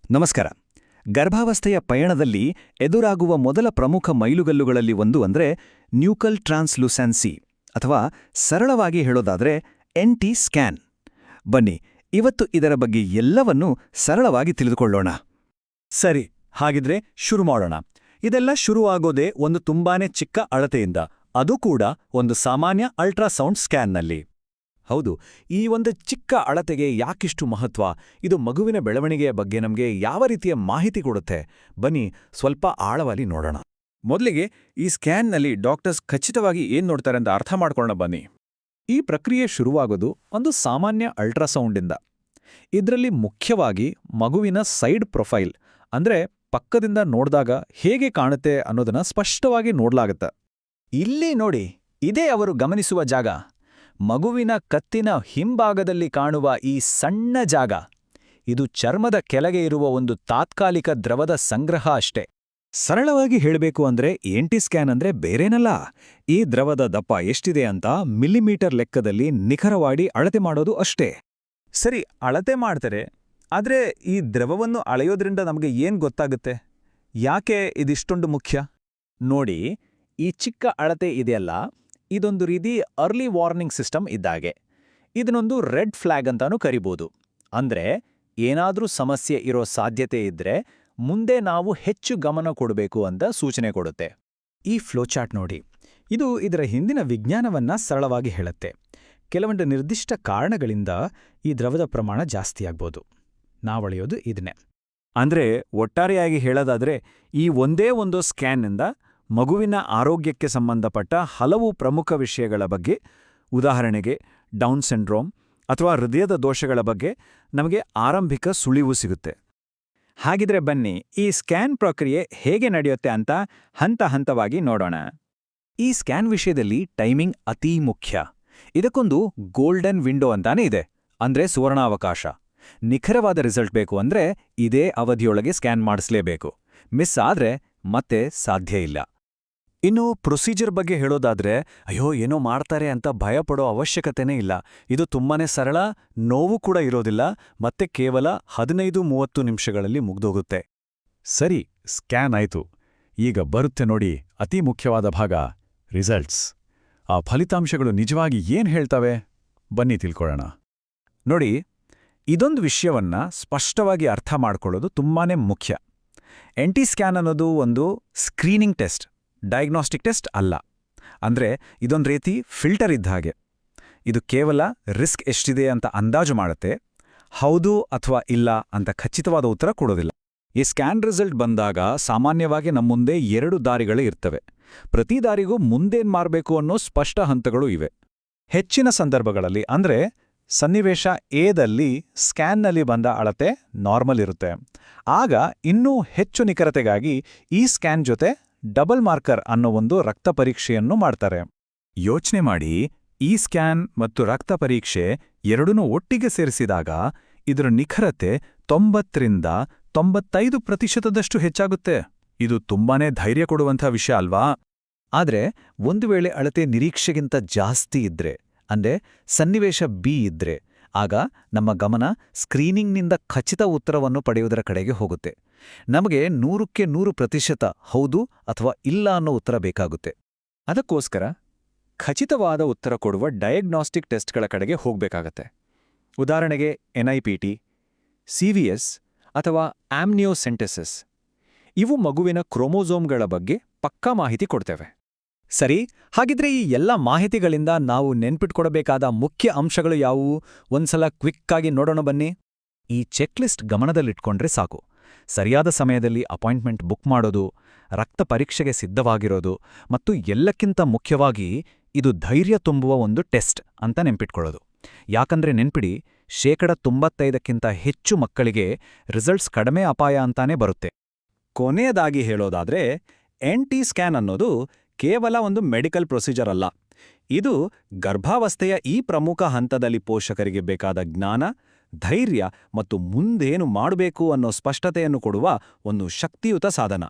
ನಮಸ್ಕಾರ. ಗರ್ಭಾವಸ್ಥೆಯ ಪಯಣದಲ್ಲಿ ಎದುರಾಗುವ ಮೊದಲ ಪ್ರಮುಖ ಮೈಲುಗಲ್ಲುಗಳಲ್ಲಿ ಒಂದು ಅಂದ್ರೆ ನ್ಯೂಕಲ್ ಟ್ರಾನ್ಸ್ಲೂಸೆನ್ಸಿ ಅಥವಾ ಸರಳವಾಗಿ ಹೇಳೋದಾದ್ರೆ NT ಸ್ಕ್ಯಾನ್. ಬನ್ನಿ, ಇವತ್ತು ಇದರ ಬಗ್ಗೆ ಎಲ್ಲವನ್ನೂ ಸರಳವಾಗಿ ತಿಳಿದುಕೊಳ್ಳೋಣ. ಸರಿ, ಹಾಗಿದ್ರೆ ಶುರು ಮಾಡೋಣ. ಇದೆಲ್ಲ ಶುರುವಾಗೋದೇ ಒಂದು ತುಂಬಾನೇ ಚಿಕ್ಕ ಅಳತೆಯಿಂದ, ಅದು ಕೂಡ ಒಂದು ಸಾಮಾನ್ಯ ಅಲ್ಟ್ರಾಸೌಂಡ್ ಸ್ಕ್ಯಾನ್ನಲ್ಲಿ. ಹೌದು, ಈ ಒಂದು ಚಿಕ್ಕ ಅಳತೆಗೆ ಯಾಕಿಷ್ಟು ಮಹತ್ವ? ಇದು ಮಗುವಿನ ಬೆಳವಣಿಗೆಯ ಬಗ್ಗೆ ನಮಗೆ ಯಾವ ರೀತಿಯ ಮಾಹಿತಿ ಕೊಡುತ್ತೆ? ಬನ್ನಿ ಸ್ವಲ್ಪ ಆಳವಾಗಿ ನೋಡೋಣ. ಮೊದಲಿಗೆ ಈ ಸ್ಕ್ಯಾನ್ನಲ್ಲಿ ಡಾಕ್ಟರ್ಸ್ ಖಚಿತವಾಗಿ ಏನ್ ನೋಡ್ತಾರೆ ಅಂತ ಅರ್ಥ ಮಾಡ್ಕೊಳ್ಳೋಣ ಬನ್ನಿ. ಈ ಪ್ರಕ್ರಿಯೆ ಶುರುವಾಗೋದು ಒಂದು ಸಾಮಾನ್ಯ ಅಲ್ಟ್ರಾಸೌಂಡಿಂದ. ಇದರಲ್ಲಿ ಮುಖ್ಯವಾಗಿ ಮಗುವಿನ ಸೈಡ್ ಪ್ರೊಫೈಲ್, ಅಂದ್ರೆ ಪಕ್ಕದಿಂದ ನೋಡಿದಾಗ ಹೇಗೆ ಕಾಣುತ್ತೆ ಅನ್ನೋದನ್ನ ಸ್ಪಷ್ಟವಾಗಿ ನೋಡ್ಲಾಗತ್ತೆ. ಇಲ್ಲಿ ನೋಡಿ, ಇದೇ ಅವರು ಗಮನಿಸುವ ಜಾಗ. ಮಗುವಿನ ಕತ್ತಿನ ಹಿಂಭಾಗದಲ್ಲಿ ಕಾಣುವ ಈ ಸಣ್ಣ ಜಾಗ, ಇದು ಚರ್ಮದ ಕೆಳಗೆ ಇರುವ ಒಂದು ತಾತ್ಕಾಲಿಕ ದ್ರವದ ಸಂಗ್ರಹ ಅಷ್ಟೇ. ಸರಳವಾಗಿ ಹೇಳಬೇಕು ಅಂದ್ರೆ NT ಸ್ಕ್ಯಾನ್ ಅಂದ್ರೆ ಬೇರೇನಲ್ಲ, ಈ ದ್ರವದ ದಪ್ಪ ಎಷ್ಟಿದೆ ಅಂತ ಮಿಲಿಮೀಟರ್ ಲೆಕ್ಕದಲ್ಲಿ ನಿಖರವಾಗಿ ಅಳತೆ ಮಾಡೋದು ಅಷ್ಟೇ. ಸರಿ, ಅಳತೆ ಮಾಡ್ತಾರೆ. ಆದ್ರೆ ಈ ದ್ರವವನ್ನು ಅಳೆಯೋದ್ರಿಂದ ನಮಗೆ ಏನ್ ಗೊತ್ತಾಗುತ್ತೆ? ಯಾಕೆ ಇದಿಷ್ಟೊಂದು ಮುಖ್ಯ? ನೋಡಿ, ಈ ಚಿಕ್ಕ ಅಳತೆ ಇದೆಯಲ್ಲ, ಇದೊಂದು ರೀತಿ ಅರ್ಲಿ ವಾರ್ನಿಂಗ್ ಸಿಸ್ಟಮ್ ಇದ್ದಾಗೆ. ಇದನ್ನೊಂದು ರೆಡ್ ಫ್ಲಾಗ್ ಅಂತಾನೂ ಕರಿಬೋದು. ಅಂದ್ರೆ ಏನಾದ್ರೂ ಸಮಸ್ಯೆ ಇರೋ ಸಾಧ್ಯತೆ ಇದ್ರೆ ಮುಂದೆ ನಾವು ಹೆಚ್ಚು ಗಮನ ಕೊಡಬೇಕು ಅಂತ ಸೂಚನೆ ಕೊಡುತ್ತೆ. ಈ ಫ್ಲೋಚಾರ್ಟ್ ನೋಡಿ, ಇದು ಇದರ ಹಿಂದಿನ ವಿಜ್ಞಾನವನ್ನ ಸರಳವಾಗಿ ಹೇಳುತ್ತೆ. ಕೆಲವೊಂದು ನಿರ್ದಿಷ್ಟ ಕಾರಣಗಳಿಂದ ಈ ದ್ರವದ ಪ್ರಮಾಣ ಜಾಸ್ತಿಯಾಗ್ಬೋದು. ನಾವಳೆಯೋದು ಇದನ್ನೇ. ಅಂದ್ರೆ ಒಟ್ಟಾರೆಯಾಗಿ ಹೇಳೋದಾದ್ರೆ, ಈ ಒಂದೇ ಒಂದು ಸ್ಕ್ಯಾನ್ನಿಂದ ಮಗುವಿನ ಆರೋಗ್ಯಕ್ಕೆ ಸಂಬಂಧಪಟ್ಟ ಹಲವು ಪ್ರಮುಖ ವಿಷಯಗಳ ಬಗ್ಗೆ, ಉದಾಹರಣೆಗೆ ಡೌನ್ ಸಿಂಡ್ರೋಮ್ ಅಥವಾ ಹೃದಯದ ದೋಷಗಳ ಬಗ್ಗೆ ನಮಗೆ ಆರಂಭಿಕ ಸುಳಿವು ಸಿಗುತ್ತೆ. ಹಾಗಿದ್ರೆ ಬನ್ನಿ, ಈ ಸ್ಕ್ಯಾನ್ ಪ್ರಕ್ರಿಯೆ ಹೇಗೆ ನಡೆಯುತ್ತೆ ಅಂತ ಹಂತ ಹಂತವಾಗಿ ನೋಡೋಣ. ಈ ಸ್ಕ್ಯಾನ್ ವಿಷಯದಲ್ಲಿ ಟೈಮಿಂಗ್ ಅತೀ ಮುಖ್ಯ. ಇದಕ್ಕೊಂದು ಗೋಲ್ಡನ್ ವಿಂಡೋ ಅಂತಾನೆ ಇದೆ, ಅಂದ್ರೆ ಸುವರ್ಣಾವಕಾಶ. ನಿಖರವಾದ ರಿಸಲ್ಟ್ ಬೇಕು ಅಂದ್ರೆ ಇದೇ ಅವಧಿಯೊಳಗೆ ಸ್ಕ್ಯಾನ್ ಮಾಡಿಸ್ಲೇಬೇಕು. ಮಿಸ್ ಆದ್ರೆ ಮತ್ತೆ ಸಾಧ್ಯ ಇಲ್ಲ. ಇನ್ನು ಪ್ರೊಸೀಜರ್ ಬಗ್ಗೆ ಹೇಳೋದಾದ್ರೆ, ಅಯ್ಯೋ ಏನೋ ಮಾಡ್ತಾರೆ ಅಂತ ಭಯಪಡೋ ಅವಶ್ಯಕತೆನೇ ಇಲ್ಲ. ಇದು ತುಂಬಾನೇ ಸರಳ, ನೋವು ಕೂಡ ಇರೋದಿಲ್ಲ, ಮತ್ತೆ ಕೇವಲ 15-30 ನಿಮಿಷಗಳಲ್ಲಿ ಮುಗ್ದೋಗುತ್ತೆ. ಸರಿ, ಸ್ಕ್ಯಾನ್ ಆಯ್ತು. ಈಗ ಬರುತ್ತೆ ನೋಡಿ ಅತಿ ಮುಖ್ಯವಾದ ಭಾಗ, ರಿಸಲ್ಟ್ಸ್. ಆ ಫಲಿತಾಂಶಗಳು ನಿಜವಾಗಿ ಏನ್ ಹೇಳ್ತವೆ? ಬನ್ನಿ ತಿಳ್ಕೊಳ್ಳೋಣ. ನೋಡಿ, ಇದೊಂದು ವಿಷಯವನ್ನ ಸ್ಪಷ್ಟವಾಗಿ ಅರ್ಥ ಮಾಡ್ಕೊಳ್ಳೋದು ತುಂಬಾನೇ ಮುಖ್ಯ. NT ಸ್ಕ್ಯಾನ್ ಅನ್ನೋದು ಒಂದು ಸ್ಕ್ರೀನಿಂಗ್ ಟೆಸ್ಟ್, ಡಯಾಗ್ನಾಸ್ಟಿಕ್ ಟೆಸ್ಟ್ ಅಲ್ಲ. ಅಂದ್ರೆ ಇದೊಂದು ರೀತಿ ಫಿಲ್ಟರ್ ಇದ್ದ ಹಾಗೆ. ಇದು ಕೇವಲ ರಿಸ್ಕ್ ಎಷ್ಟಿದೆ ಅಂತ ಅಂದಾಜು ಮಾಡುತ್ತೆ, ಹೌದು ಅಥವಾ ಇಲ್ಲ ಅಂತ ಖಚಿತವಾದ ಉತ್ತರ ಕೊಡೋದಿಲ್ಲ. ಈ ಸ್ಕ್ಯಾನ್ ರಿಸಲ್ಟ್ ಬಂದಾಗ ಸಾಮಾನ್ಯವಾಗಿ ನಮ್ಮ ಮುಂದೆ 2 ದಾರಿಗಳು ಇರ್ತವೆ. ಪ್ರತಿ ದಾರಿಗೂ ಮುಂದೇನ್ ಮಾಡಬೇಕು ಅನ್ನೋ ಸ್ಪಷ್ಟ ಹಂತಗಳು ಇವೆ. ಹೆಚ್ಚಿನ ಸಂದರ್ಭಗಳಲ್ಲಿ, ಅಂದ್ರೆ ಸನ್ನಿವೇಶ ಎದಲ್ಲಿ ಸ್ಕ್ಯಾನ್ನಲ್ಲಿ ಬಂದ ಅಳತೆ ನಾರ್ಮಲ್ ಇರುತ್ತೆ. ಆಗ ಇನ್ನೂ ಹೆಚ್ಚು ನಿಖರತೆಗಾಗಿ ಈ ಸ್ಕ್ಯಾನ್ ಜೊತೆ ಡಬಲ್ ಮಾರ್ಕರ್ ಅನ್ನೋ ಒಂದು ರಕ್ತ ಪರೀಕ್ಷೆಯನ್ನು ಮಾಡ್ತಾರೆ. ಯೋಚನೆ ಮಾಡಿ, ಈ ಸ್ಕ್ಯಾನ್ ಮತ್ತು ರಕ್ತ ಪರೀಕ್ಷೆ ಎರಡನ್ನೂ ಒಟ್ಟಿಗೆ ಸೇರಿಸಿದಾಗ ಇದರ ನಿಖರತೆ 90-95% ಹೆಚ್ಚಾಗುತ್ತೆ. ಇದು ತುಂಬಾನೇ ಧೈರ್ಯ ಕೊಡುವಂಥ ವಿಷಯ ಅಲ್ವಾ? ಆದ್ರೆ ಒಂದು ವೇಳೆ ಅಳತೆ ನಿರೀಕ್ಷೆಗಿಂತ ಜಾಸ್ತಿ ಇದ್ರೆ, ಅಂದ್ರೆ ಸನ್ನಿವೇಶ B ಇದ್ರೆ, ಆಗ ನಮ್ಮ ಗಮನ ಸ್ಕ್ರೀನಿಂಗ್ನಿಂದ ಖಚಿತ ಉತ್ತರವನ್ನು ಪಡೆಯುವುದರ ಕಡೆಗೆ ಹೋಗುತ್ತೆ. ನಮಗೆ 100% ಹೌದು ಅಥವಾ ಇಲ್ಲ ಅನ್ನೋ ಉತ್ತರ ಬೇಕಾಗುತ್ತೆ. ಅದಕ್ಕೋಸ್ಕರ ಖಚಿತವಾದ ಉತ್ತರ ಕೊಡುವ ಡಯಾಗ್ನಾಸ್ಟಿಕ್ ಟೆಸ್ಟ್ಗಳ ಕಡೆಗೆ ಹೋಗಬೇಕಾಗತ್ತೆ. ಉದಾಹರಣೆಗೆ NIPT, CVS ಅಥವಾ ಆಮ್ನಿಯೋಸೆಂಟೆಸಿಸ್. ಇವು ಮಗುವಿನ ಕ್ರೋಮೋಸೋಮ್ಗಳ ಬಗ್ಗೆ ಪಕ್ಕಾ ಮಾಹಿತಿ ಕೊಡ್ತೇವೆ. ಸರಿ, ಹಾಗಿದ್ರೆ ಈ ಎಲ್ಲ ಮಾಹಿತಿಗಳಿಂದ ನಾವು ನೆನ್ಪಿಟ್ಕೊಡಬೇಕಾದ ಮುಖ್ಯ ಅಂಶಗಳು ಯಾವುವು? ಒಂದ್ಸಲ ಕ್ವಿಕ್ ಆಗಿ ನೋಡೋಣ ಬನ್ನಿ. ಈ ಚೆಕ್ಲಿಸ್ಟ್ ಗಮನದಲ್ಲಿಟ್ಕೊಂಡ್ರೆ ಸಾಕು. ಸರಿಯಾದ ಸಮಯದಲ್ಲಿ ಅಪಾಯಿಂಟ್ಮೆಂಟ್ ಬುಕ್ ಮಾಡೋದು, ರಕ್ತ ಪರೀಕ್ಷೆಗೆ ಸಿದ್ಧವಾಗಿರೋದು, ಮತ್ತು ಎಲ್ಲಕ್ಕಿಂತ ಮುಖ್ಯವಾಗಿ ಇದು ಧೈರ್ಯ ತುಂಬುವ ಒಂದು ಟೆಸ್ಟ್ ಅಂತ ನೆನ್ಪಿಟ್ಕೊಳ್ಳೋದು. ಯಾಕಂದ್ರೆ ನೆನ್ಪಿಡಿ, 95% ಹೆಚ್ಚು ಮಕ್ಕಳಿಗೆ ರಿಸಲ್ಟ್ಸ್ ಕಡಿಮೆ ಅಪಾಯ ಅಂತಾನೆ ಬರುತ್ತೆ. ಕೊನೆಯದಾಗಿ ಹೇಳೋದಾದ್ರೆ, NT ಸ್ಕ್ಯಾನ್ ಅನ್ನೋದು ಕೇವಲ ಒಂದು ಮೆಡಿಕಲ್ ಪ್ರೊಸೀಜರ್ ಅಲ್ಲ. ಇದು ಗರ್ಭಾವಸ್ಥೆಯ ಈ ಪ್ರಮುಖ ಹಂತದಲ್ಲಿ ಪೋಷಕರಿಗೆ ಬೇಕಾದ ಜ್ಞಾನ, ಧೈರ್ಯ ಮತ್ತು ಮುಂದೇನು ಮಾಡಬೇಕು ಅನ್ನೋ ಸ್ಪಷ್ಟತೆಯನ್ನು ಕೊಡುವ ಒಂದು ಶಕ್ತಿಯುತ ಸಾಧನ.